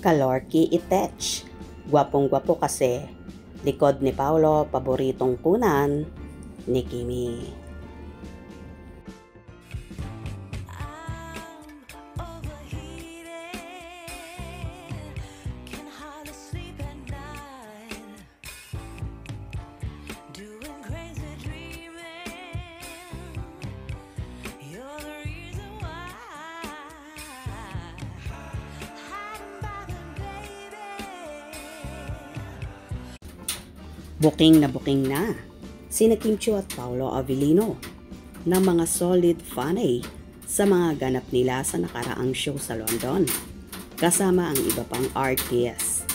Kalorky Itech. Gwapong-gwapo kasi. Likod ni Paulo, paboritong kunan ni Kimi. Booking na sina Kim Chiu at Paolo Avellino ng mga solid fanay sa mga ganap nila sa nakaraang show sa London, kasama ang iba pang artists.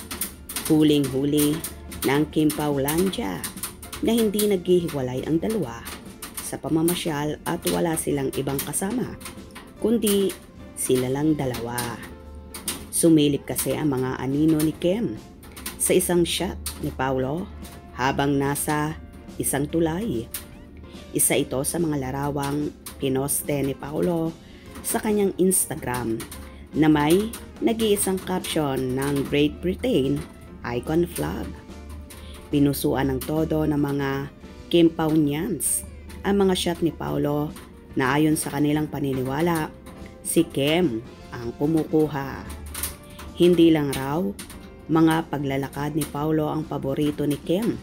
Huling-huli ng Kim Paulandia na hindi naghihiwalay ang dalawa sa pamamasyal at wala silang ibang kasama, kundi sila lang dalawa. Sumilip kasi ang mga anino ni Kim sa isang shot ni Paulo habang nasa isang tulay. Isa ito sa mga larawang pinoste ni Paulo sa kanyang Instagram na may nag-iisang caption ng Great Britain icon flag. Pinusuan ng todo ng mga Kim Paunians ang mga shot ni Paulo na ayon sa kanilang paniniwala, si Kim ang kumukuha. Hindi lang raw mga paglalakad ni Paulo ang paborito ni Kim,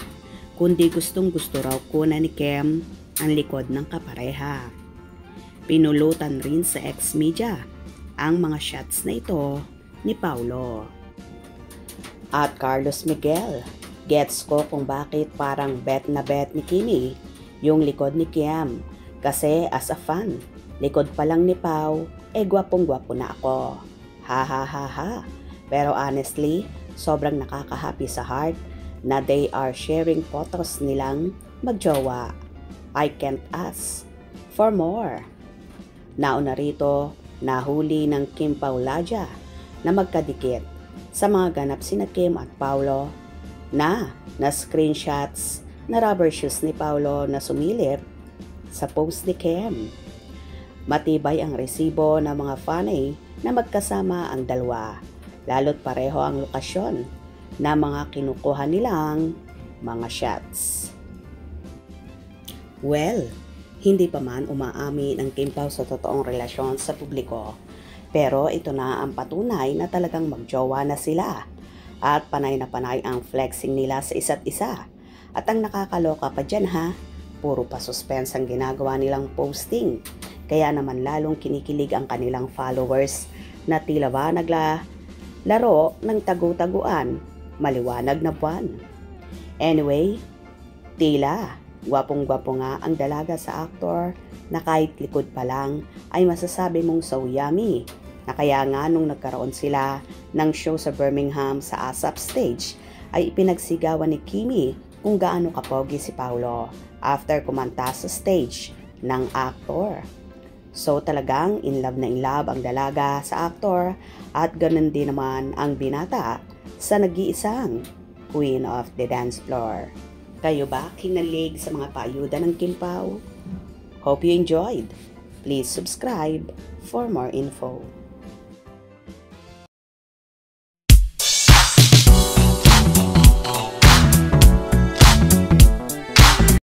kundi gustong-gusto raw kunan ni Kim ang likod ng kapareha. Pinulutan rin sa ex-media ang mga shots na ito ni Paulo. At Carlos Miguel, gets ko kung bakit parang bet na bet ni Kimi yung likod ni Kim, kasi as a fan, likod pa lang ni Pau, gwapong-gwapo na ako. Ha ha ha ha. Pero honestly, sobrang nakaka-happy sa heart na they are sharing photos nilang magjowa. I can't ask for more. Nauna rito, nahuli ng Kim Paulandia na magkadikit sa mga ganap sina Kim at Paulo na screenshots na rubber shoes ni Paulo na sumilip sa post ni Kim. Matibay ang resibo ng mga fanay na magkasama ang dalawa, lalo't pareho ang lokasyon na mga kinukuha nilang mga shots. Well, hindi pa man umaamin ang Kim Pao sa totoong relasyon sa publiko, pero ito na ang patunay na talagang magjowa na sila at panay na panay ang flexing nila sa isa't isa. At ang nakakaloka pa dyan puro pa suspense ang ginagawa nilang posting, kaya naman lalong kinikilig ang kanilang followers na tila ba laro ng tagu-taguan, maliwanag na buwan. Anyway, tila gwapong-gwapo nga ang dalaga sa aktor na kahit likod pa lang ay masasabi mong so yummy, na kaya nga nung nagkaroon sila ng show sa Birmingham sa ASAP stage ay ipinagsigawan ni Kimi kung gaano kapogi si Paulo after kumanta sa stage ng aktor. So talagang in love na in love ang dalaga sa aktor at ganun din naman ang binata sa nag-iisang Queen of the Dance Floor. Kayo ba kinalig sa mga paayuda ng Kim Pao? Hope you enjoyed. Please subscribe for more info.